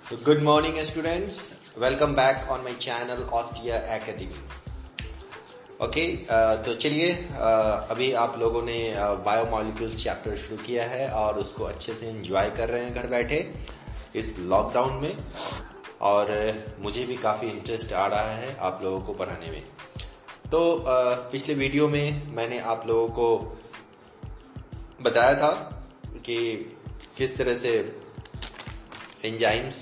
So good morning students, welcome back on my channel Ostia Academy. Okay तो चलिए अभी आप लोगों ने बायोमॉलिक्यूल्स चैप्टर शुरू किया है और उसको अच्छे से एंजॉय कर रहे हैं घर बैठे इस लॉकडाउन में। और मुझे भी काफ़ी इंटरेस्ट आ रहा है आप लोगों को पढ़ाने में। तो पिछले वीडियो में मैंने आप लोगों को बताया था कि किस तरह से एंजाइम्स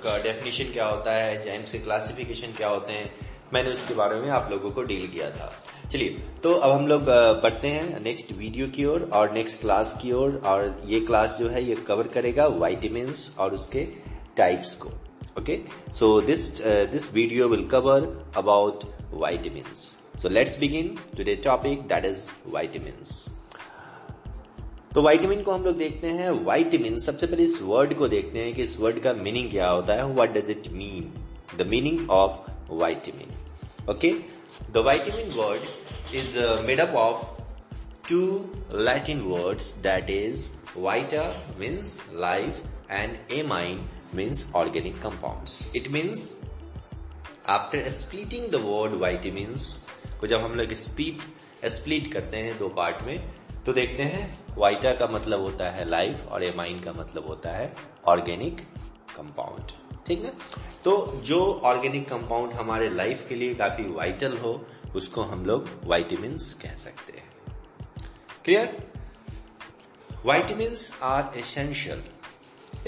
का डेफिनेशन क्या होता है, एंजाइम्स के क्लासिफिकेशन क्या होते हैं, मैंने उसके बारे में आप लोगों को डील किया था। चलिए तो अब हम लोग बढ़ते हैं नेक्स्ट वीडियो की ओर और नेक्स्ट क्लास की ओर। और ये क्लास जो है ये कवर करेगा वाइटामिन्स और उसके टाइप्स को। Okay, so this video will cover about vitamins. So let's begin today topic that is vitamins. तो वाइटामिन को हम लोग देखते हैं। वाइटामिन, सबसे पहले इस वर्ड को देखते हैं कि इस वर्ड का मीनिंग क्या होता है। What does it mean, the meaning of vitamin. Okay, the vitamin word is made up of two Latin words, that is vita means life and amine means organic compounds. It means after splitting the word vitamins को जब हम लोग split करते हैं दो part में तो देखते हैं वाइटा का मतलब होता है लाइफ और एमाइन का मतलब होता है ऑर्गेनिक कंपाउंड। ठीक है, तो जो ऑर्गेनिक कंपाउंड हमारे लाइफ के लिए काफी वाइटल हो उसको हम लोग वाइटामिन्स कह सकते हैं। Clear? Vitamins are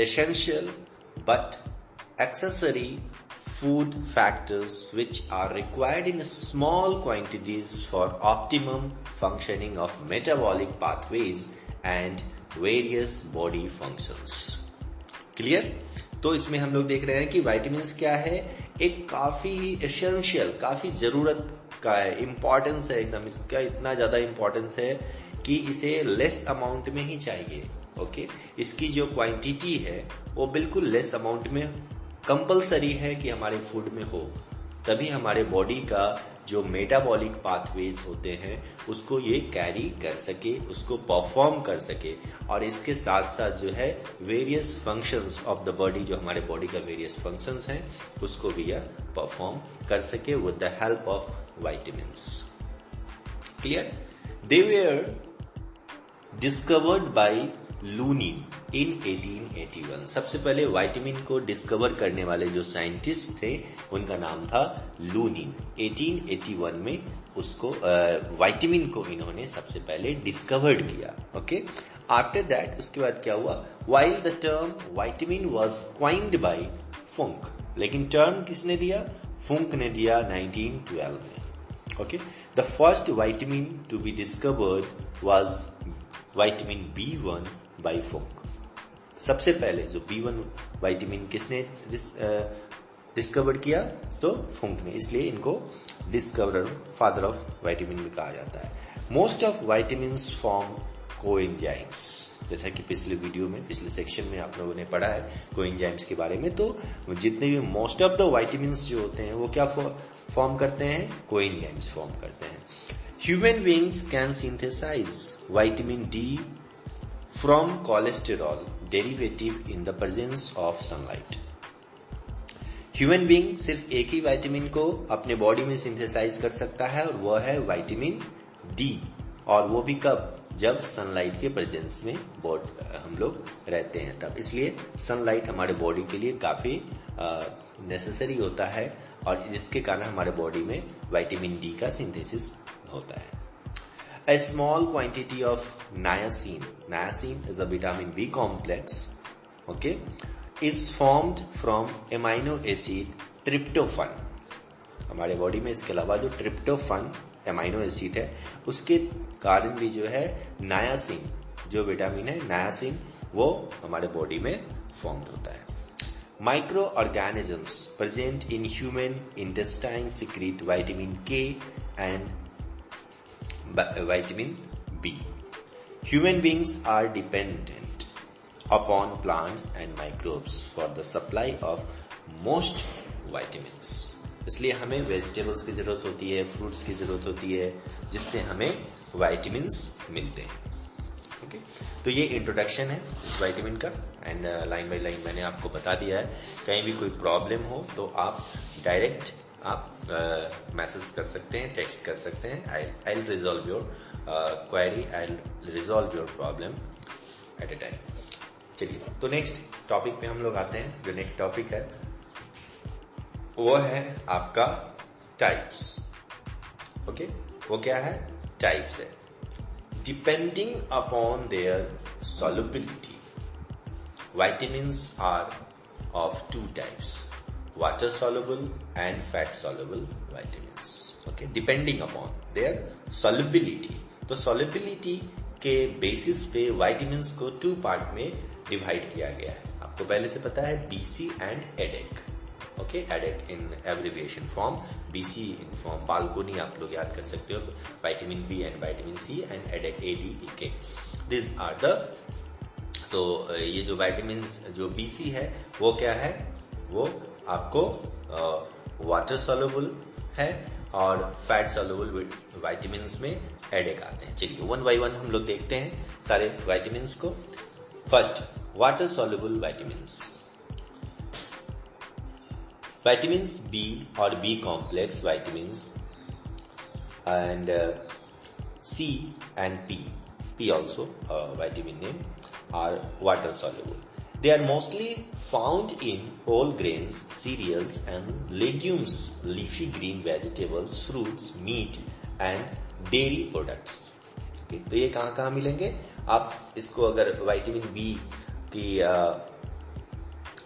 essential but accessory food factors which are required in small quantities for optimum functioning of metabolic pathways and various body functions. Clear? तो इसमें हम लोग देख रहे हैं कि वाइटामिन्स क्या है, एक काफी एसेंशियल, काफी जरूरत का है, इंपॉर्टेंस है एकदम, इसका इतना ज्यादा इंपॉर्टेंस है कि इसे लेस अमाउंट में ही चाहिए। ओके, इसकी जो क्वांटिटी है वो बिल्कुल लेस अमाउंट में कंपलसरी है कि हमारे फूड में हो, तभी हमारे बॉडी का जो मेटाबॉलिक पाथवेज होते हैं उसको ये कैरी कर सके, उसको परफॉर्म कर सके। और इसके साथ साथ जो है various functions of the body, जो हमारे बॉडी का वेरियस फंक्शंस हैं उसको भी यह परफॉर्म कर सके with the help of vitamins. Clear? They were discovered by Lunin in 1881। सबसे पहले वाइटामिन को डिस्कवर करने वाले जो साइंटिस्ट थे उनका नाम था लूनिन। 1881 में उसको वाइटामिन को इन्होंने सबसे पहले डिस्कवर्ड किया। ओके, आफ्टर दैट उसके बाद क्या हुआ, while the term vitamin was coined by Funk, लेकिन टर्म किसने दिया, फुंक ने दिया 1912 में। Okay, the first vitamin to be discovered was vitamin B1 by Funk. सबसे पहले जो B1 वाइटामिन किसने डिस्कवर किया, तो फुंक ने, इसलिए इनको डिस्कवरर, फादर ऑफ वाइटामिन भी कहा जाता है। Most of vitamins form coenzymes, जैसा कि पिछले वीडियो में, पिछले सेक्शन में आप लोगों ने पढ़ा है कोएंजाइम्स के बारे में। तो जितने भी मोस्ट ऑफ द वाइटामिन्स जो होते हैं वो क्या फॉर्म करते हैं, कोएंजाइम्स फॉर्म करते हैं। Human beings can synthesize vitamin D from cholesterol derivative in the presence of sunlight. Human being सिर्फ एक ही विटामिन को अपने बॉडी में सिंथेसाइज कर सकता है और वह है विटामिन D, और वो भी कब, जब सनलाइट के प्रेजेंस में हम लोग रहते हैं तब। इसलिए सनलाइट हमारे बॉडी के लिए काफी नेसेसरी होता है और जिसके कारण हमारे बॉडी में विटामिन D का सिंथेसिस होता है। A small quantity of niacin is a vitamin B complex, okay, is formed from amino acid tryptophan. हमारे बॉडी में इसके अलावा जो ट्रिप्टोफन एमाइनो एसिड है उसके कारण भी जो है नायासिन, जो विटामिन है नायासिन, वो हमारे बॉडी में फॉर्म्ड होता है। Micro organisms present in human intestine secrete vitamin K and vitamin B. Human beings are dependent upon plants and microbes for the supply of most vitamins. इसलिए हमें वेजिटेबल्स की जरूरत होती है, फ्रूट्स की जरूरत होती है, जिससे हमें विटामिन्स मिलते हैं। ओके, तो ये इंट्रोडक्शन है इस विटामिन का एंड लाइन बाय लाइन मैंने आपको बता दिया है। कहीं भी कोई प्रॉब्लम हो तो आप डायरेक्ट आप मैसेज कर सकते हैं, टेक्स्ट कर सकते हैं। I will resolve your query, I will resolve your problem at A time. चलिए, तो नेक्स्ट टॉपिक पे हम लोग आते हैं। जो नेक्स्ट टॉपिक है वो है आपका टाइप्स। ओके, वो क्या है? टाइप्स है। Depending upon their solubility, vitamins are of two types, water soluble and fat soluble vitamins. Okay, depending upon their solubility. तो solubility के बेसिस पे vitamins को 2 पार्ट में डिवाइड किया गया है। आपको पहले से पता है BC and EDEC। Okay, EDEC in abbreviation form, BC in form balcony आप लोग याद कर सकते हो, vitamin B and vitamin C and EDEC ADEK। This are the, तो ये जो विटामिन जो BC है वो क्या है? वो आपको वाटर सॉल्युबल है और फैट सॉल्युबल विटामिन्स में EDEC आते हैं। चलिए, 1 by 1 हम लोग देखते हैं सारे विटामिन्स को। First, water soluble vitamins. Vitamins B or B complex vitamins and C and P also vitamin name, are water soluble. They are mostly found in whole grains, cereals and legumes, leafy green vegetables, fruits, meat and dairy products. Okay, तो ये कहाँ कहाँ मिलेंगे? आप इसको अगर vitamin B की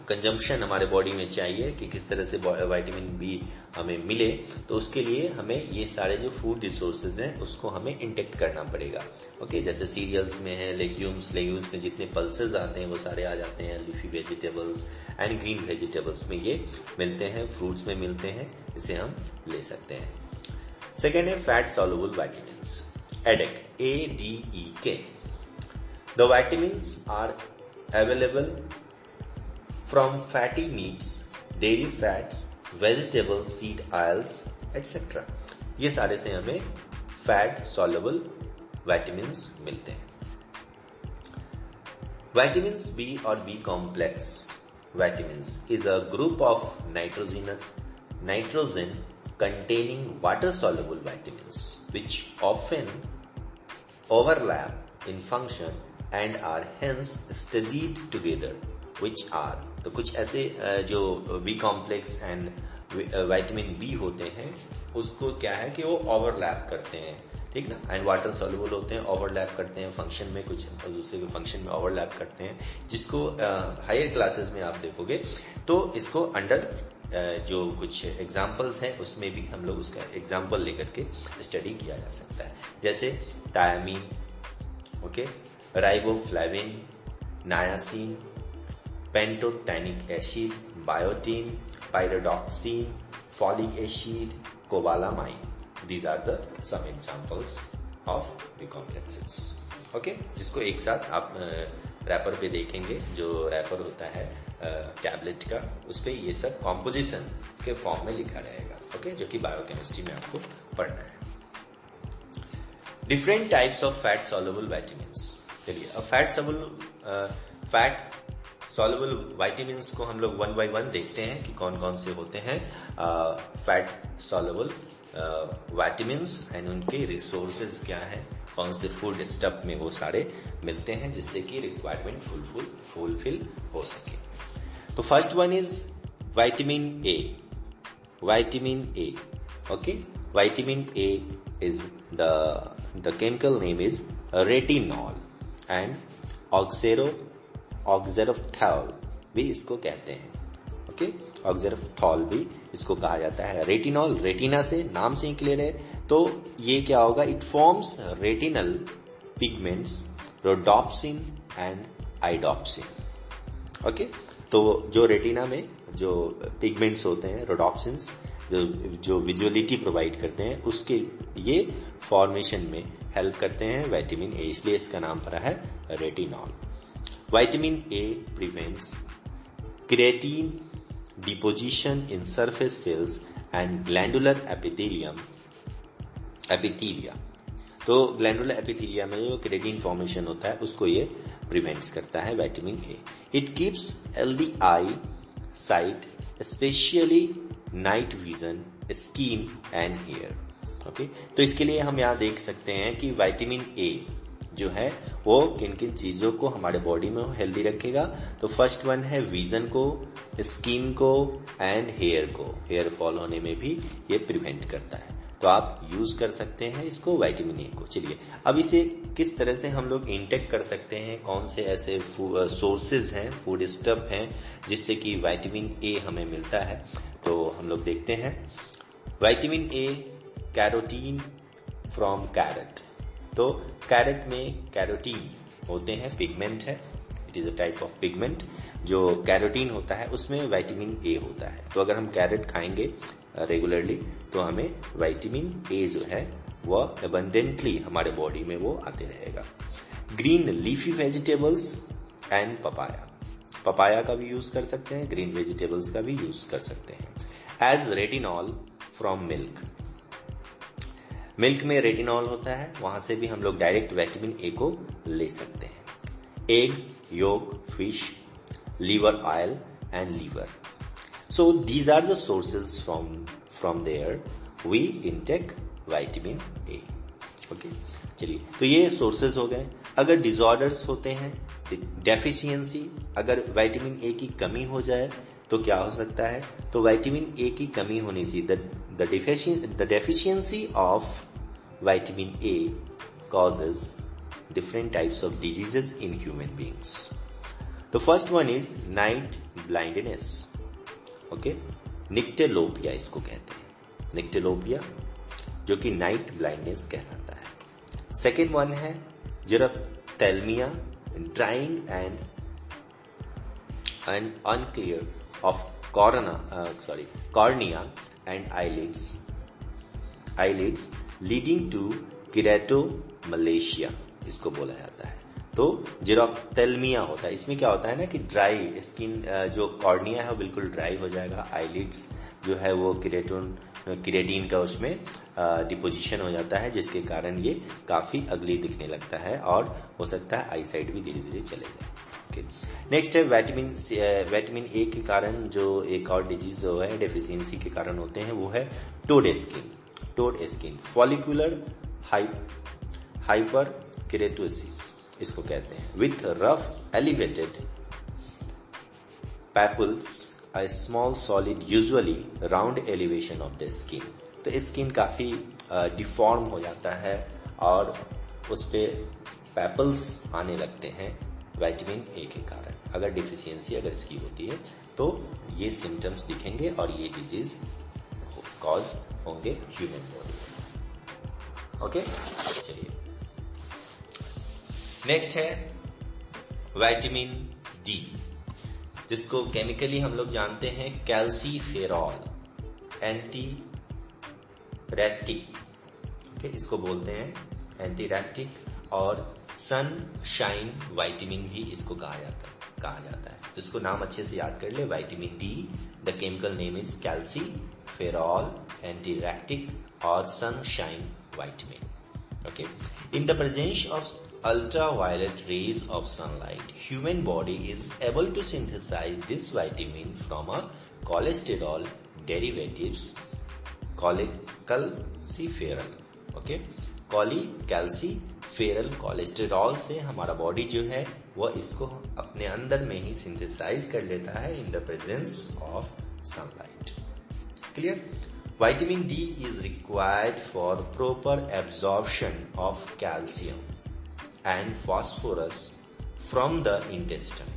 consumption हमारे बॉडी में चाहिए कि किस तरह से विटामिन बी हमें मिले, तो उसके लिए हमें ये सारे जो फूड रिसोर्सेज हैं उसको हमें इंटेक्ट करना पड़ेगा। ओके, जैसे सीरियल्स में है, लेग्यूम्स में जितने पल्सेस आते हैं वो सारे आ जाते हैं, leafy vegetables and green vegetables में ये मिलते हैं, फ्रूट्स में मिलते हैं, इसे हम ले सकते हैं। सेकेंड है fat soluble vitamins, EDEC ADEK। The vitamins are available from fatty meats, dairy fats, vegetables, seed oils, etc. ये सारे से हमें फैट सॉल्युबल विटामिन्स मिलते हैं। विटामिन्स बी और B complex vitamins is a group of nitrogen containing water soluble vitamins which often overlap in function and are hence studied together, which are, तो कुछ ऐसे जो B complex and vitamin B होते हैं उसको क्या है कि वो ओवरलैप करते हैं, ठीक ना, एंड वाटर सॉल्युबल होते हैं, ओवरलैप करते हैं फंक्शन में, कुछ दूसरे के फंक्शन में ओवरलैप करते हैं, जिसको हायर क्लासेस में आप देखोगे तो इसको अंडर जो कुछ एग्जाम्पल्स हैं उसमें भी हम लोग उसका एग्जाम्पल लेकर के स्टडी किया जा सकता है, जैसे thiamine, okay, riboflavin, niacin, pantothenic acid, biotin, pyridoxine, folic acid, cobalamin. These are the some examples of B complexes. Okay, जिसको एक साथ आप रैपर पे देखेंगे, जो रैपर होता है टैबलेट का, उस पे ये सब कॉम्पोजिशन के फॉर्म में लिखा रहेगा, ओके, जो कि बायोकेमिस्ट्री में आपको पढ़ना है। Different types of fat soluble vitamins. चलिए, अब फैट सॉल्युबल विटामिन्स को हम लोग 1 by 1 देखते हैं कि कौन कौन से होते हैं फैट सॉल्युबल विटामिन्स एंड उनके रिसोर्सेज क्या है, कौन से फूड स्टफ में वो सारे मिलते हैं जिससे कि रिक्वायरमेंट फुलफिल हो सके। तो first one is vitamin A. Vitamin A, okay, vitamin A is the chemical name is retinol and axerophthol भी इसको कहते हैं, ओके, ऑक्सेरोथॉल भी इसको कहा जाता है। रेटिनॉल रेटिना से, नाम से ही क्लियर है, तो ये क्या होगा, it forms retinal pigments, rhodopsin and iodopsin, okay. तो जो रेटिना में जो पिगमेंट्स होते हैं, रोडोप्सिन्स, जो विजुअलिटी प्रोवाइड करते हैं, उसके ये फॉर्मेशन में हेल्प करते हैं विटामिन ए, इसलिए इसका नाम पड़ा है retinol. Vitamin A prevents creatine deposition in surface cells and glandular epithelia. तो ग्लैंडुलर एपिथेलिया में जो केराटिन फॉर्मेशन होता है उसको ये प्रिवेंट्स करता है vitamin A. It keeps healthy eye sight, specially night vision, skin and hair. Okay, तो इसके लिए हम यहाँ देख सकते हैं कि विटामिन ए जो है वो किन किन चीजों को हमारे बॉडी में हेल्दी रखेगा। तो फर्स्ट वन है विजन को, स्किन को एंड हेयर को, हेयर फॉल होने में भी ये प्रिवेंट करता है। तो आप यूज कर सकते हैं इसको विटामिन ए को। चलिए अब इसे किस तरह से हम लोग इंटेक कर सकते हैं, कौन से ऐसे सोर्सेज हैं, फूड स्टफ हैं जिससे कि विटामिन ए हमें मिलता है, तो हम लोग देखते हैं। Vitamin A carotene from carrot. तो कैरेट में कैरोटीन होते हैं, पिगमेंट है, it is a type of pigment. जो कैरोटीन होता है उसमें विटामिन ए होता है। तो अगर हम कैरेट खाएंगे रेगुलरली तो हमें विटामिन ए जो है वह एबंडेंटली हमारे बॉडी में वो आते रहेगा। Green leafy vegetables and papaya, papaya का भी यूज कर सकते हैं, ग्रीन वेजिटेबल्स का भी यूज कर सकते हैं। As retinol from milk, milk में रेटिनॉल होता है, वहां से भी हम लोग डायरेक्ट विटामिन ए को ले सकते हैं। एग, योग, fish, liver oil and liver. So these are the sources from there we intake vitamin A. Okay, चलिए तो ये सोर्सेज हो गए। अगर डिसऑर्डर्स होते हैं, डेफिशिएंसी, अगर विटामिन ए की कमी हो जाए तो क्या हो सकता है? तो विटामिन ए की कमी होने से the deficiency of vitamin A causes different types of diseases in human beings. The first one is night blindness. Okay, निक्टेलोपिया इसको कहते हैं, निक्टेलोपिया जो कि नाइट ब्लाइंडनेस कहलाता है। सेकेंड वन है xerophthalmia, drying and unclear of cornea and eyelids leading to keratomalacia इसको बोला जाता है। तो जेरोप्थेल्मिया होता है, इसमें क्या होता है ना कि ड्राई स्किन, जो कॉर्निया है वो बिल्कुल ड्राई हो जाएगा, आईलिड्स जो है वो केराटिन का उसमें डिपोजिशन हो जाता है, जिसके कारण ये काफी अगली दिखने लगता है और हो सकता है आई साइट भी धीरे धीरे चले जाए। नेक्स्ट है विटामिन ए के कारण जो एक और डिजीज जो है डेफिशिएंसी के कारण होते हैं वो है toad skin, follicular hyper keratosis इसको कहते हैं, with rough elevated papules, a small solid usually round elevation of the skin. तो स्किन काफी डिफॉर्म हो जाता है और उस पे पैपल्स आने लगते हैं विटामिन ए के कारण। अगर डिफिशियंसी अगर इसकी होती है तो ये सिम्टम्स दिखेंगे और ये डिजीज कॉज होंगे ह्यूमन बॉडी। ओके, चलिए नेक्स्ट है विटामिन डी, जिसको केमिकली हम लोग जानते हैं कैल्सीफेरॉल एंटी रैक्टिक। ओके, इसको बोलते हैं एंटी रैक्टिक और सनशाइन विटामिन भी इसको कहा जाता है। तो इसको नाम अच्छे से याद कर ले, vitamin D, the chemical name is calciferol anti rachitic और sunshine vitamin. Okay, in the presence of ultraviolet rays of sunlight, human body is able to synthesize this vitamin from a cholesterol derivatives cholecalciferol. Okay, cholecalciferol cholesterol से हमारा body जो है वह इसको अपने अंदर में ही सिंथेसाइज कर लेता है in the presence of sunlight. Clear? Vitamin D is required for proper absorption of calcium and phosphorus from the intestine.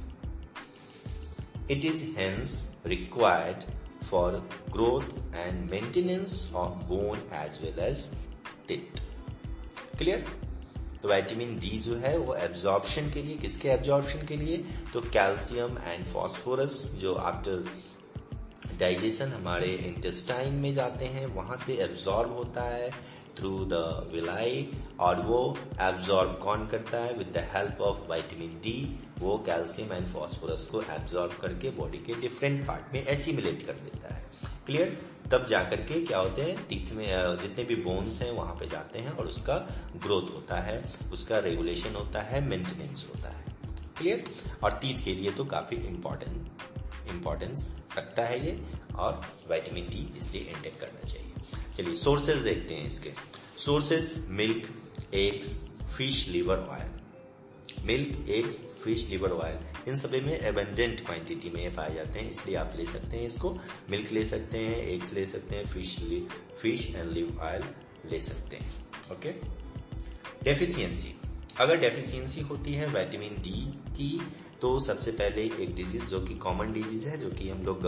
It is hence required for growth and maintenance of bone as well as teeth. Clear? तो vitamin D जो है वो absorption के लिए, किसके absorption के लिए? तो कैल्शियम एंड फॉस्फोरस जो आफ्टर डाइजेशन हमारे इंटेस्टाइन में जाते हैं वहां से एब्जॉर्ब होता है थ्रू द विलाई, और वो एब्जॉर्ब कौन करता है? With the help of vitamin D वो कैल्शियम एंड फॉस्फोरस को एब्जॉर्ब करके बॉडी के डिफरेंट पार्ट में एसिमिलेट कर देता है। क्लियर? तब जाकर के क्या होते हैं, टीथ में जितने भी बोन्स हैं वहां पे जाते हैं और उसका ग्रोथ होता है, उसका रेगुलेशन होता है, मेंटेनेंस होता है। क्लियर? और टीथ के लिए तो काफी इंपॉर्टेंस रखता है ये, और विटामिन डी इसलिए इंटेक करना चाहिए। चलिए सोर्सेज देखते हैं इसके। Sources milk, eggs, fish liver oil. Milk, eggs, fish liver oil in सभी में एबंडेंट क्वांटिटी में पाए जाते हैं, इसलिए आप ले सकते हैं इसको। मिल्क ले सकते हैं, एग्स ले सकते हैं, फिश एंड लिवर ऑयल ले सकते हैं। ओके। डेफिशिएंसी, अगर डेफिशिएंसी होती है विटामिन डी की, तो सबसे पहले एक डिजीज जो कि कॉमन डिजीज है, जो कि हम लोग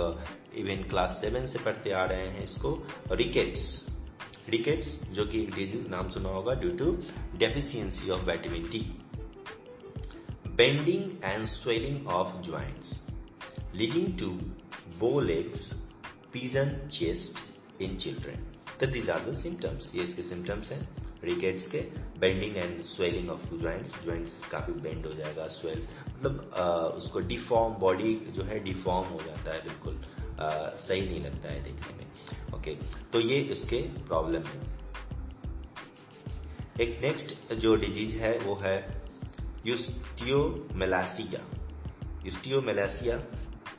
इवन क्लास 7 से पढ़ते आ रहे हैं इसको, रिकेट्स जो कि एक डिजीज नाम सुना होगा, due to deficiency of vitamin D. Bending and swelling of joints leading to bow legs, pigeon chest in children. तो these are the symptoms. ये इसके symptoms हैं रिकेट्स के। Bending and swelling of joints काफी bend हो जाएगा, swell मतलब उसको डिफॉर्म, बॉडी जो है डिफॉर्म हो जाता है, बिल्कुल सही नहीं लगता है देखने में। ओके, तो ये इसके प्रॉब्लम है। एक नेक्स्ट जो डिजीज है वो है यूस्टियोमेलासिया।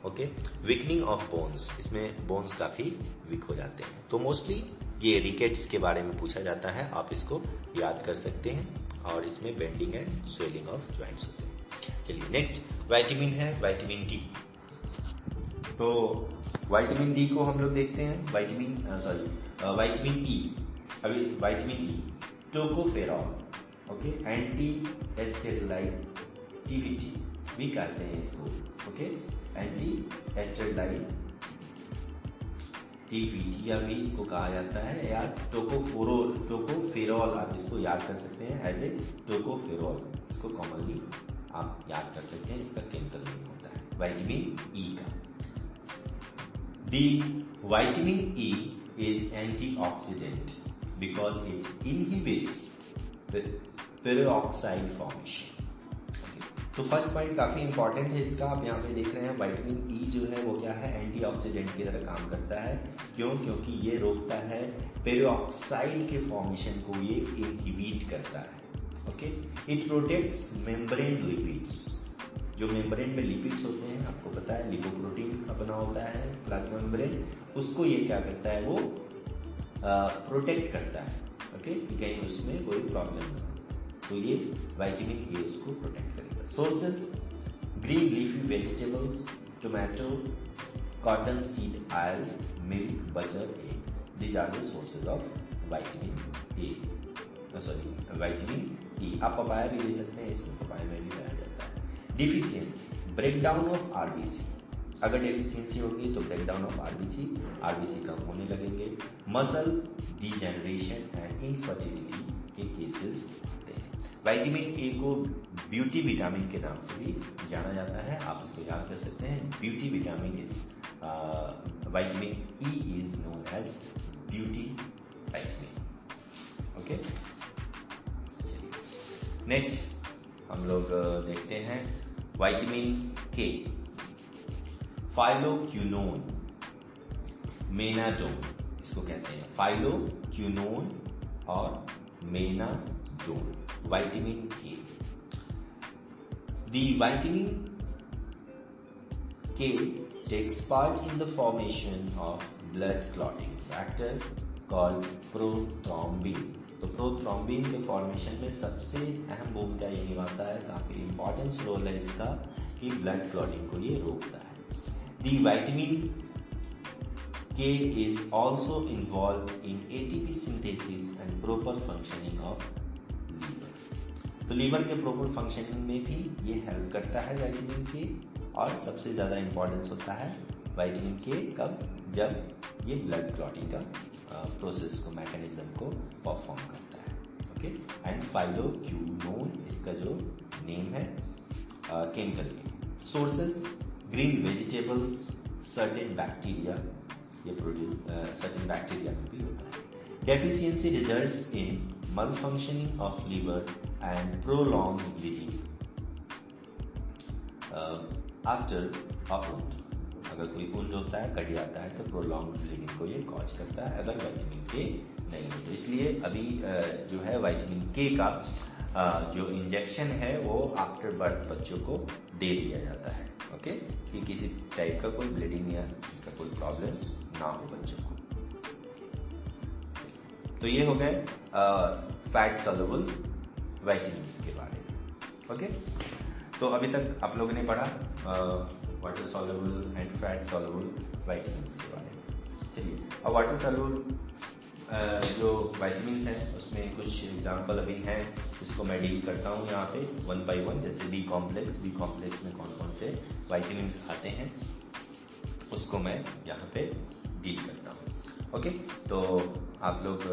ओके, वीकनिंग ऑफ बोन्स, इसमें बोन्स काफी वीक हो जाते हैं। तो मोस्टली ये रिकेट्स के बारे में पूछा जाता है, आप इसको याद कर सकते हैं, और इसमें bending and swelling of joints होते हैं। चलिए नेक्स्ट विटामिन है विटामिन डी। तो विटामिन डी को हम लोग देखते हैं, विटामिन ई। अभी vitamin E tocopherol, okay, anti sterility भी कहते हैं इसको। ओके, एंटी एस्टेरॉइडिटी भी इसको कहा जाता है, या टोकोफेरॉल आप इसको याद कर सकते हैं एज ए टोकोफेरॉल, इसको कॉमनली आप याद कर सकते हैं, इसका केमिकल नेम होता है विटामिन ई का। The vitamin E is antioxidant because it inhibits the peroxide formation. तो फर्स्ट पॉइंट काफी इंपॉर्टेंट है इसका, आप यहाँ पे देख रहे हैं विटामिन ई जो है वो क्या है, एंटीऑक्सीडेंट की तरह काम करता है। क्यों? क्योंकि ये रोकता है पेरोक्साइड के फॉर्मेशन को, ये इनहिबिट करता है। Okay, it protects membrane lipids, जो मेम्ब्रेन में लिपिड्स होते हैं आपको पता है, लिपोप्रोटीन का बना होता है प्लाज्मा मेम्ब्रेन, उसको ये क्या करता है, वो प्रोटेक्ट करता है। ओके, कि कहीं उसमें कोई प्रॉब्लम ना हो, तो ये विटामिन ए उसको प्रोटेक्ट करेगा। Sources green leafy vegetables, tomato, cotton seed oil, milk, butter, egg, these are the sources of vitamin A, vitamin E. आप पपाया भी ले सकते हैं, इसमें पपाया में भी पाया जाता है। डिफिशियंसी, ब्रेकडाउन ऑफ आरबीसी, अगर डेफिशिएंसी होगी तो ब्रेकडाउन ऑफ आरबीसी कम होने लगेंगे। मसल डीजेनरेशन एंड इनफर्टिलिटी के केसेस आते हैं। विटामिन ए को ब्यूटी विटामिन के नाम से भी जाना जाता है, आप इसको याद कर सकते हैं। Beauty vitamin is vitamin E is known as beauty vitamin. Okay, next हम लोग देखते हैं विटामिन के, फाइलोक्विनोन, मेनाडोन इसको कहते हैं, फाइलोक्विनोन और मेनाडोन, विटामिन के। The vitamin K takes part in the formation of blood clotting factor called prothrombin. तो प्रोथ्रोम्बिन के फॉर्मेशन में सबसे अहम भूमिका ये निभाता है, काफी इंपॉर्टेंस रोल है इसका, कि ब्लड क्लॉटिंग को ये रोकता है। The vitamin K is also involved in ATP synthesis and proper functioning of liver. तो लीवर के प्रॉपर फंक्शनिंग में भी ये हेल्प करता है विटामिन के, और सबसे ज्यादा इंपॉर्टेंस होता है विटामिन के कब, जब ये ब्लड क्लॉटिंग का प्रोसेस को, मैकेनिज्म को परफॉर्म करता है। ओके, एंड फाइलोक्विनोन इसका जो नेम है, chemical name. Sources green vegetables, certain bacteria, ये प्रोड्यूस सर्टेन बैक्टीरिया में भी होता है। Deficiency results in malfunctioning of liver and prolonged bleeding after operant. अगर कोई वुंड होता है, कट जाता है, तो प्रोलॉन्ग ब्लीडिंग को ये कॉज करता है अगर विटामिन के नहीं हो। तो इसलिए अभी जो है विटामिन के का जो इंजेक्शन है वो आफ्टर बर्थ बच्चों को दे दिया जाता है। ओके, कि किसी टाइप का कोई ब्लीडिंग या इसका कोई प्रॉब्लम ना हो बच्चों को। तो ये हो गए फैट सॉल्युबल विटामिन्स के बारे में। ओके, तो अभी तक आप लोगों ने पढ़ा water soluble and fat soluble vitamins के बारे में। चलिए, अब वाटर सॉल्युबल जो विटामिन्स हैं उसमें कुछ एग्जांपल अभी हैं, इसको मैं डील करता हूँ यहाँ पे वन बाय वन। जैसे बी कॉम्प्लेक्स में कौन कौन से विटामिन्स आते हैं उसको मैं यहाँ पे डील करता हूँ। ओके, तो आप लोग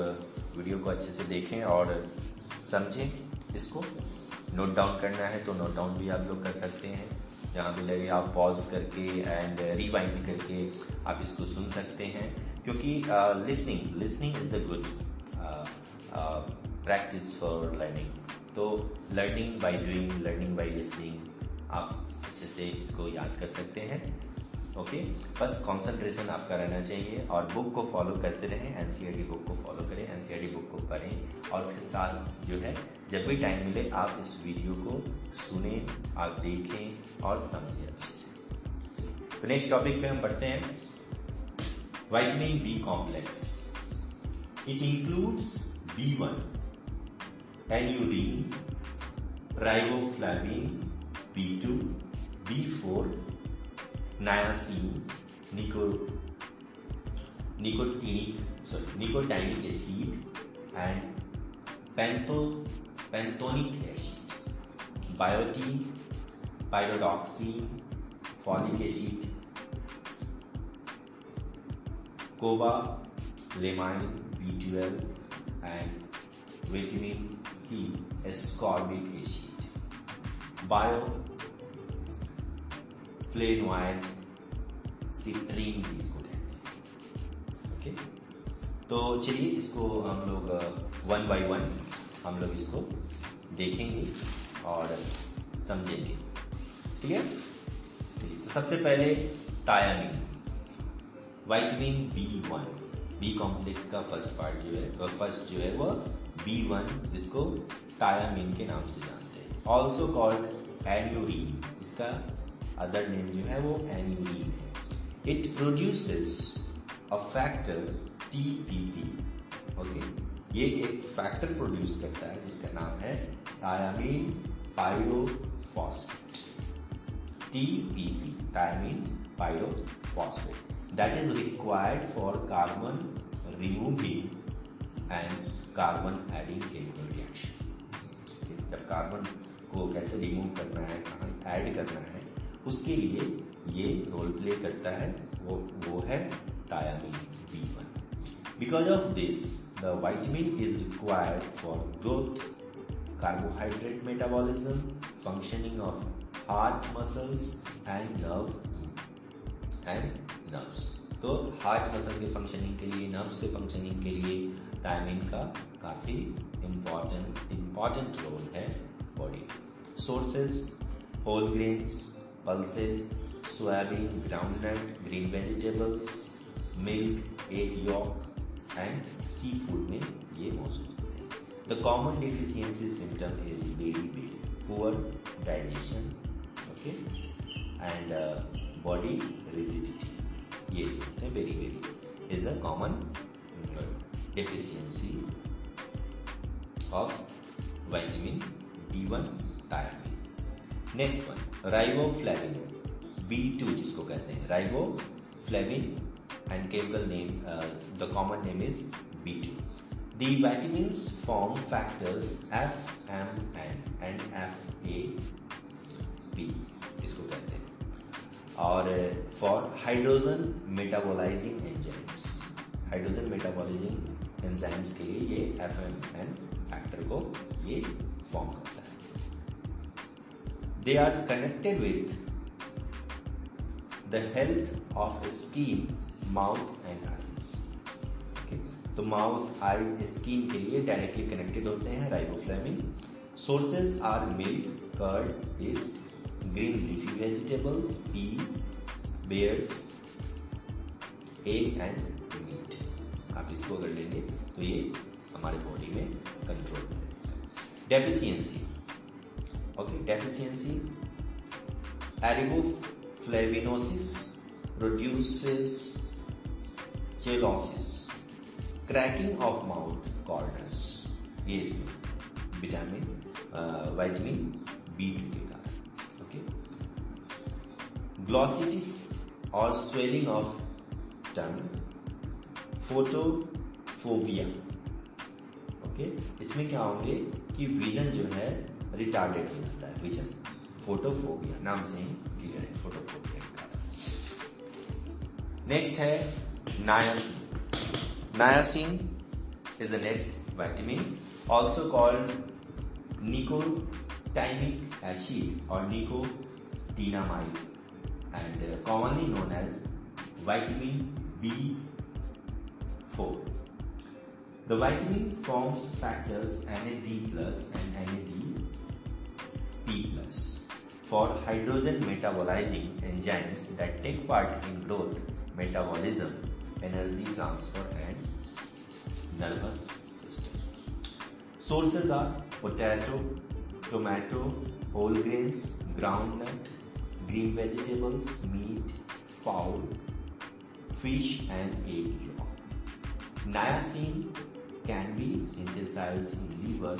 वीडियो को अच्छे से देखें और समझें। इसको नोट डाउन करना है तो नोट डाउन भी आप लोग कर सकते हैं, जहाँ भी लगे आप पॉज करके एंड रिवाइंड करके आप इसको सुन सकते हैं, क्योंकि listening is the good practice for learning. तो learning by doing, learning by listening, आप अच्छे से इसको याद कर सकते हैं। ओके, बस कंसंट्रेशन आपका रहना चाहिए और बुक को फॉलो करते रहें। एनसीईआरटी बुक को फॉलो करें, एनसीईआरटी बुक को पढ़ें और उसके साथ जो है जब भी टाइम मिले आप इस वीडियो को सुने, आप देखें और समझें अच्छे से। तो नेक्स्ट टॉपिक पे हम पढ़ते हैं vitamin B complex. It includes B1, aneurin, riboflavin, B2, B4, niacin, nicotinic acid and pantothenic acid, biotin, pyridoxine, folic acid, cobalamin, B12 and vitamin C, ascorbic acid, flavonoid, citrine भी इसको कहते हैं। Okay, तो चलिए इसको हम लोग वन बाय वन हम लोग इसको देखेंगे और समझेंगे। क्लियर? चलिए, तो सबसे पहले thiamine, vitamin B1, B complex का फर्स्ट पार्ट जो है वो B1, जिसको थायामीन के नाम से जानते हैं। ऑल्सो कॉल्ड एन्यूरीन, इसका अदर नेम जो है वो एन्यूरीन है। It produces a factor TPP। Okay, ये एक फैक्टर प्रोड्यूस करता है जिसका नाम है thiamine pyrophosphate, TPP, thiamine pyrophosphate, that is required for carbon removing and carbon adding chemical reaction. जब कार्बन को कैसे रिमूव करना है, कहाँ ऐड करना है, उसके लिए ये रोल प्ले करता है, वो है thiamine B1। Because of this the vitamin is required for growth, carbohydrate metabolism, functioning of heart muscles and nerves. तो हार्ट मसल के फंक्शनिंग के लिए, नर्व्स के फंक्शनिंग के लिए थायामीन का काफी इम्पॉर्टेंट रोल है body. Sources whole grains, pulses, soybean, groundnut, green vegetables, milk, egg yolk and seafood में ये मौजूद होते हैं। The common deficiency symptom is very poor digestion, okay, and body rigidity. ये symptom very is a common deficiency of vitamin B1 thiamine. Next one riboflavin, B2 जिसको कहते हैं riboflavin and chemical name, the common name is B2. The vitamins form factors FMN and FAP इसको कहते हैं। और for hydrogen metabolising enzymes, hydrogen metabolising enzymes के लिए ये FMN फैक्टर को ये फॉर्म करता है। They are connected with the health of skin, mouth and eyes. Okay, तो माउथ, आई, स्किन के लिए डायरेक्टली कनेक्टेड होते हैं riboflavin. Sources are milk, curd, yeast, green leafy vegetables, pea, bears, a and meat. आप इसको अगर लेंगे तो ये हमारे बॉडी में कंट्रोल में रहेगा। Deficiency, okay, deficiency ariboflavinosis produces cheilosis, cracking of mouth corners, ये इसमें विटामिन B2 के कारण। ओके, ग्लॉसिटिस और swelling of tongue, photophobia. Okay, इसमें क्या होंगे कि विजन जो है रिटार्डेड हो जाता है, विजन, फोटोफोबिया नाम से ही क्लियर है, फोटोफोबिया के कारण। नेक्स्ट है niacin. Niacin is the next vitamin, also called nicotinic acid और nicotinamide and commonly known as vitamin B4. The vitamin forms factors NAD+ and NADP+ for hydrogen metabolizing enzymes that take part in growth, metabolism, energy transfer and nervous system. Sources are potato, tomato, whole grains, groundnut, green vegetables, meat, fowl, fish and egg yolk. Niacin can be synthesized in liver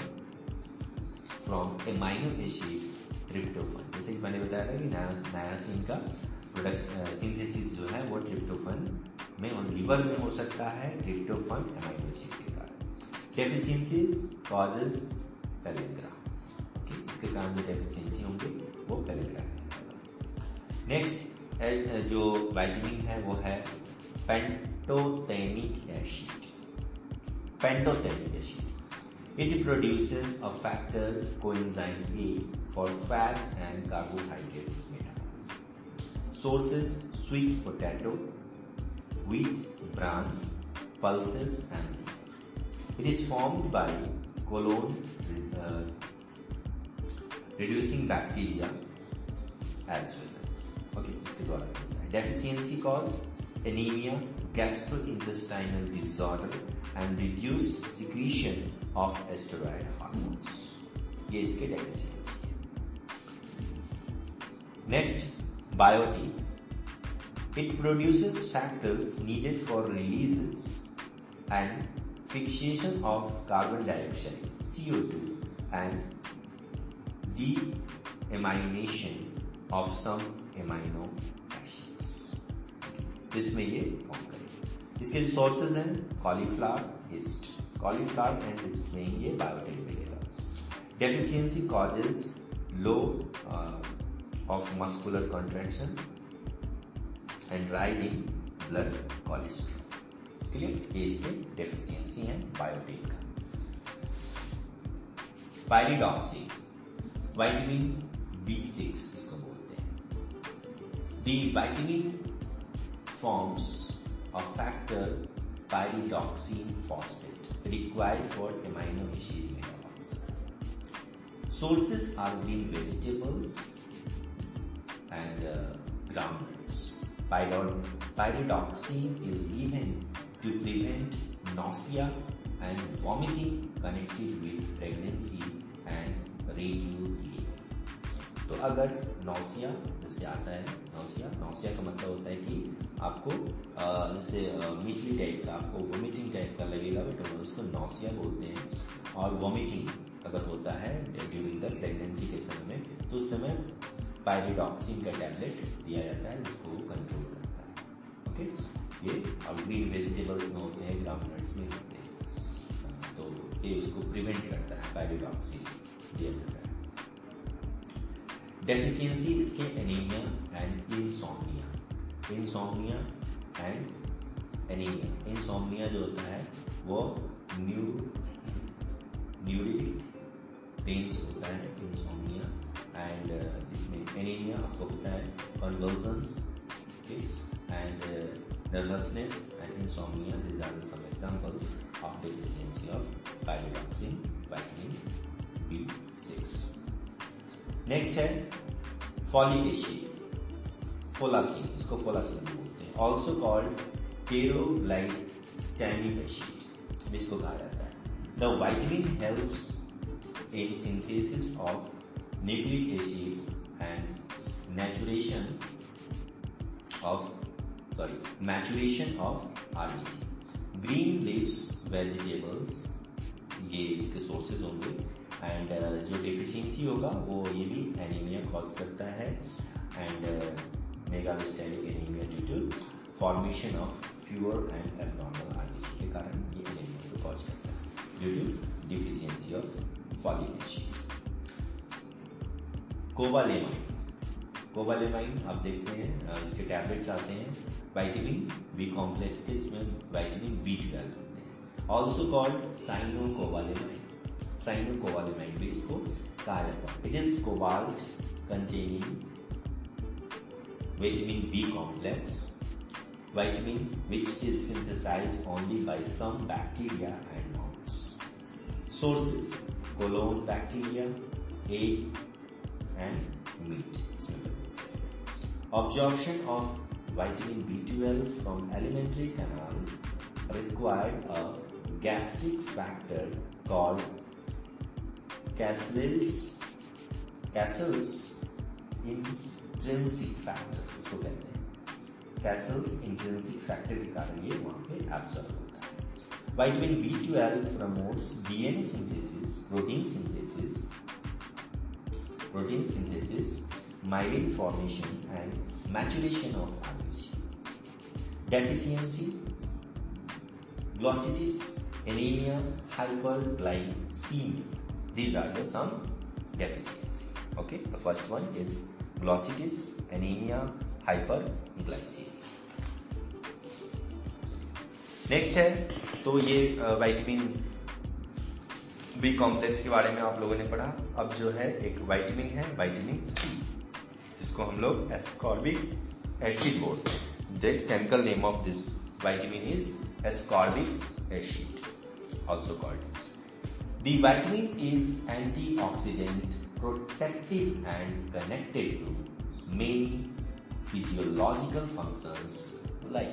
from amino acid tryptophan. जैसे कि मैंने बताया था कि नायासिन का product synthesis जो है वो ट्रिप्टोफन में और लिवर में हो सकता है, ट्रिप्टोफन अमाइनो एसिड के कारण। डेफिशिएंसीज कॉजेज पेलेग्रा, इसके कारण जो डेफिशिएंसी होंगे वो पेलेग्रा है। नेक्स्ट जो विटामिन है वो है pantothenic acid. Pantothenic acid, it produces a factor coenzyme A for fat and carbohydrates metabolism. Sources sweet potato, wheat bran, pulses and liver. It is formed by colon reducing bacteria as well. Okay, इसके द्वारा होता है। Deficiency cause anaemia, gastrointestinal disorder and reduced secretion of steroid hormones, ये इसके deficiency है। Next biotin, it produces factors needed for releases and fixation of carbon dioxide CO2 and deamination of some amino acids, इसमें ये form करेंगे। इसके जो sources हैं cauliflower, east, cauliflower and इसमें ये बायोटिन मिलेगा। Deficiency causes low of muscular contraction and rise in blood cholesterol. Clear, ये इसके डेफिशिएंसी है बायोटिन का। पायरिडॉक्सिन, विटामिन B6 इसको बोलते हैं। The vitamin forms a factor pyridoxine phosphate required for amino acid metabolism. Sources are green vegetables and groundnuts. Pyridoxine is given to prevent nausea and vomiting connected with pregnancy and radio delay. तो अगर nausea जैसे आता है, nausea का मतलब होता है कि आपको जैसे मिसली टाइप का, आपको वोमिटिंग टाइप का लगेगा, बट उसको नौसिया बोलते हैं। और वोमिटिंग अगर होता है ड्यूरिंग द प्रेगनेंसी के समय में, तो उस समय पायरिडॉक्सिन का टैबलेट दिया जाता है जिसको वो कंट्रोल करता है। ओके, ये और ग्रीन वेजिटेबल्स में होते हैं, ग्राउंडनट्स में होते हैं, तो ये उसको प्रिवेंट करता है, पायरिडॉक्सिन दिया जाता है। डेफिशिएंसी इसके anaemia and insomnia and anaemia. Insomnia जो होता है वो न्यूरिटिक पेन्स होता है इंसोम्निया, एंड इसमें एनीमिया आपको होता है convergence and nervousness and insomnia. These are some examples of deficiency of pyridoxine, vitamin B6. Next है फॉलिक एसिड, फोलासिन, इसको फोलासिन बोलते हैं, ऑल्सो कॉल्ड कैरोग्लाइटैमिक एसिड जिसको कहा जाता है। The vitamin helps in synthesis of nucleic acids and maturation of RBC. Green leaves vegetables, ये इसके सोर्सेज होंगे। एंड जो डेफिशिएंसी होगा वो ये भी एनीमिया कॉज करता है, and megaloblastic anaemia due to formation of fewer and abnormal RBC के कारण ये एनीमिया को कॉज करता है due to deficiency of folic acid. Cobalamin आप देखते हैं, इसके टैबलेट्स आते हैं। विटामिन बी कॉम्प्लेक्स के इसमें विटामिन B12 होते हैं, ऑल्सो कॉल्ड साइनोकोबालेमाइन भी इसको कहा जाता है। It is cobalt containing vitamin B complex, vitamin which is synthesized only by some bacteria and moths. Sources: colon bacteria, egg and meat. Absorption of vitamin B12 from alimentary canal required a gastric factor called Cassell's intrinsic factor, इसको कहते हैं। Cassell's intrinsic factor के कारण ये वहां पे absorb होता है। Vitamin B12 promotes DNA synthesis, protein synthesis, myelin formation and maturation of RBC. Deficiency: glossitis, anemia, hyperglycemia. These are the some deficiency. Okay, the first one is glossitis, anemia, hyperglycemia. Next है, तो ये vitamin B complex के बारे में आप लोगों ने पढ़ा। अब जो है एक विटामिन है विटामिन सी, जिसको हम लोग एस्कॉर्बिक एसिड बोलते हैं। The chemical name of this vitamin is ascorbic acid, also called. The vitamin is antioxidant, protective and connected to many physiological functions like.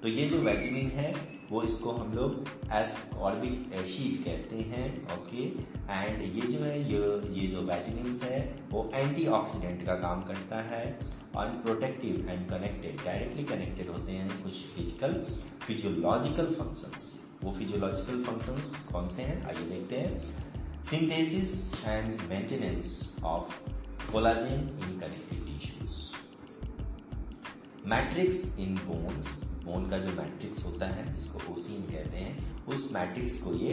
तो ये जो विटामिन है वो इसको हम लोग एस्कॉर्बिक एसिड कहते हैं। ओके, एंड ये जो है ये जो विटामिन है वो एंटीऑक्सीडेंट का काम करता है और protective and connected, directly connected होते हैं कुछ फिजियोलॉजिकल फंक्शंस। वो फिजियोलॉजिकल फंक्शंस कौन से हैं आइए देखते हैं। Synthesis and maintenance of collagen in connective tissues, matrix in bones, bone का जो मैट्रिक्स होता है जिसको ओसीन कहते हैं, उस मैट्रिक्स को ये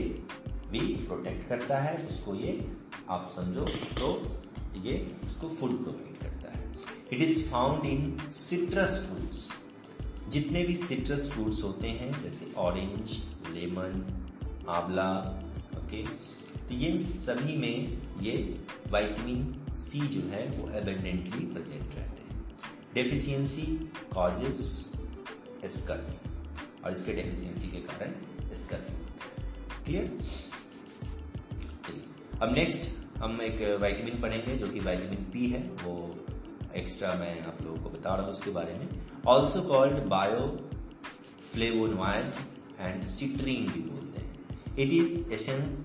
भी प्रोटेक्ट करता है। उसको ये आप समझो तो ये उसको फूड प्रोवाइड करता है। It is found in citrus fruits, जितने भी सिट्रस फ्रूट्स होते हैं जैसे ऑरेंज, लेमन, आंवला। ओके, तो ये सभी में ये विटामिन सी जो है वो एबंडेंटली प्रेजेंट रहते हैं। डेफिशिएंसी कॉजेस स्कर्वी, और इसके डेफिशिएंसी के कारण स्कर्वी। क्लियर? अब नेक्स्ट हम एक विटामिन पढ़ेंगे जो कि विटामिन पी है, वो एक्स्ट्रा मैं आप लोगों को बता रहा हूँ उसके बारे में। Also called bioflavonoid and citrin भी बोलते हैं। It is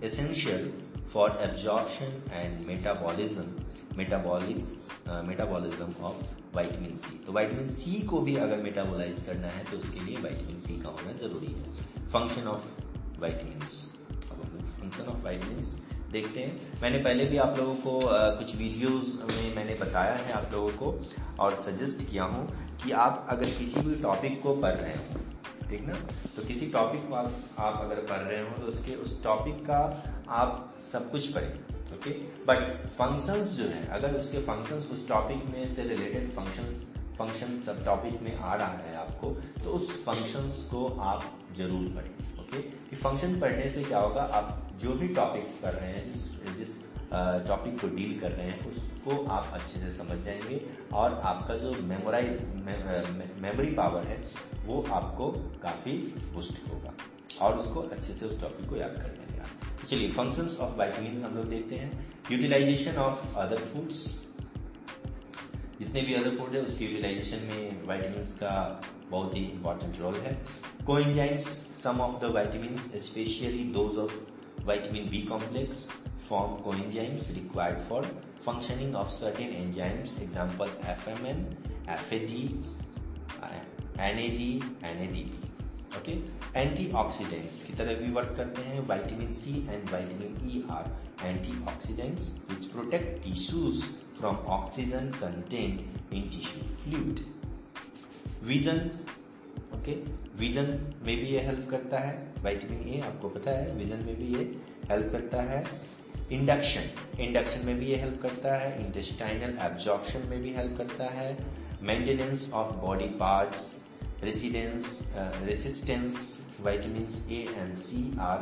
essential for absorption and metabolism of vitamin C. तो विटामिन सी को भी अगर मेटाबोलाइज करना है तो उसके लिए विटामिन पी का होना जरूरी है। फंक्शन ऑफ विटामिन्स, अब हम फंक्शन ऑफ विटामिन्स देखते हैं। मैंने पहले भी आप लोगों को कुछ वीडियोस में मैंने बताया है आप लोगों को और सजेस्ट किया हूं कि आप अगर किसी भी टॉपिक को पढ़ रहे हो, ठीक ना, तो किसी टॉपिक को आप अगर पढ़ रहे हो तो उस टॉपिक का आप सब कुछ पढ़ें। ओके, बट फंक्शंस जो है, अगर उसके फंक्शंस उस टॉपिक में से रिलेटेड फंक्शन सब टॉपिक में आ रहा है आपको, तो उस फंक्शंस को आप जरूर पढ़ें। ओके, कि फंक्शन पढ़ने से क्या होगा, आप जो भी टॉपिक कर रहे हैं, जिस टॉपिक को डील कर रहे हैं उसको आप अच्छे से समझ जाएंगे और आपका जो मेमोरी पावर है वो आपको काफी बूस्ट होगा और उसको अच्छे से उस टॉपिक को याद कर लेंगे। चलिए, फंक्शंस ऑफ विटामिन हम लोग देखते हैं। यूटिलाइजेशन ऑफ अदर फूड्स, जितने भी अदर फूड है उसके यूटिलाइजेशन में विटामिन का बहुत ही इंपॉर्टेंट रोल है। Coenzymes, some of the vitamins, especially those of vitamin B complex, form coenzymes required for functioning of certain enzymes. Example FMN, FAD, NAD, NADP. Okay. Antioxidants की तरह भी work करते हैं. Vitamin C and vitamin E are antioxidants which protect tissues from oxygen content in tissue fluid. Vision, okay, vision में भी ये help करता है. विटामिन ए आपको पता है विजन में भी ये हेल्प करता है. इंडक्शन में भी ये हेल्प करता है. इंटेस्टाइनल एब्जॉर्प्शन में भी हेल्प करता है. Maintenance of body parts, resistance. Vitamin A and C are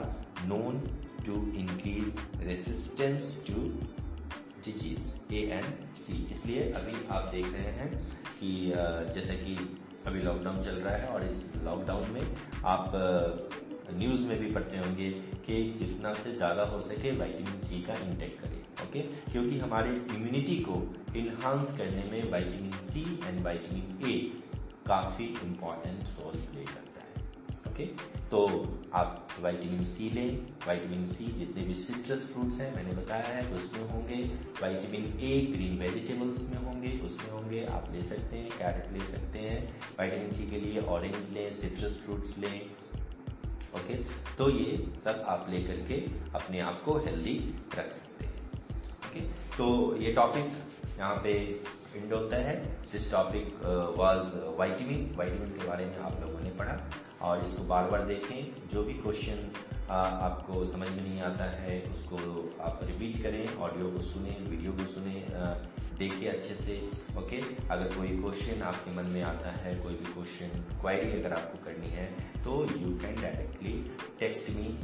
known to increase resistance to disease. A and C. इसलिए अभी आप देख रहे हैं कि जैसे कि अभी लॉकडाउन चल रहा है और इस लॉकडाउन में आप न्यूज़ में भी पढ़ते होंगे कि जितना से ज़्यादा हो सके विटामिन सी का इंटेक करें. ओके, क्योंकि हमारे इम्यूनिटी को इन्हांस करने में vitamin C and vitamin A काफ़ी इम्पॉर्टेंट रोल प्ले करता है. ओके, तो आप विटामिन सी लें. विटामिन सी जितने भी सिट्रस फ्रूट्स हैं मैंने बताया है उसमें होंगे. विटामिन ए ग्रीन वेजिटेबल्स में होंगे, उसमें होंगे. आप ले सकते हैं, कैरेट ले सकते हैं. विटामिन सी के लिए ऑरेंज लें, सिट्रस फ्रूट्स लें. ओके, तो ये सब आप ले करके अपने आप को हेल्दी रख सकते हैं. ओके, तो ये टॉपिक यहाँ पे एंड होता है. दिस टॉपिक वाज विटामिन के बारे में आप लोगों ने पढ़ा और इसको बार बार देखें. जो भी क्वेश्चन आपको समझ में नहीं आता है उसको आप रिपीट करें, ऑडियो को सुने, वीडियो को सुने, देखिए अच्छे से. ओके, अगर कोई क्वेश्चन आपके मन में आता है, कोई भी क्वेश्चन क्वेरी अगर आपको करनी है तो you can directly text me.